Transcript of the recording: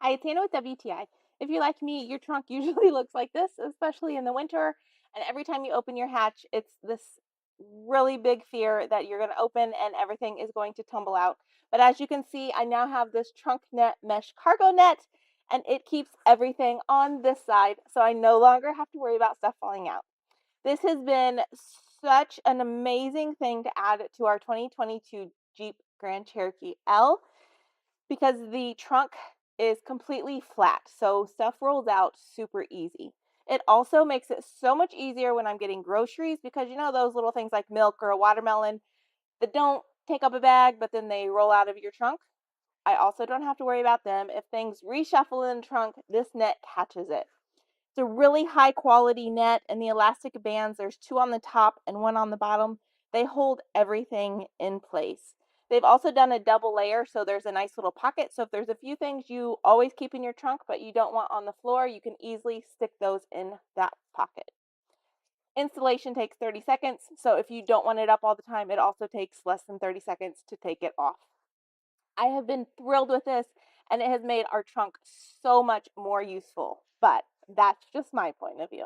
Hi, it's Anna with WTI. If you're like me, your trunk usually looks like this, especially in the winter. And every time you open your hatch, it's this really big fear that you're going to open and everything is going to tumble out. But as you can see, I now have this trunk net mesh cargo net, and it keeps everything on this side. So I no longer have to worry about stuff falling out. This has been such an amazing thing to add to our 2022 Jeep Grand Cherokee L because the trunk is completely flat, so stuff rolls out super easy. It also makes it so much easier when I'm getting groceries because you know those little things like milk or a watermelon that don't take up a bag but then they roll out of your trunk? I also don't have to worry about them. If things reshuffle in the trunk, this net catches it. It's a really high quality net, and the elastic bands, there's two on the top and one on the bottom. They hold everything in place. They've also done a double layer, so there's a nice little pocket. So if there's a few things you always keep in your trunk but you don't want on the floor, you can easily stick those in that pocket. Installation takes 30 seconds, so if you don't want it up all the time, it also takes less than 30 seconds to take it off. I have been thrilled with this, and it has made our trunk so much more useful, but that's just my point of view.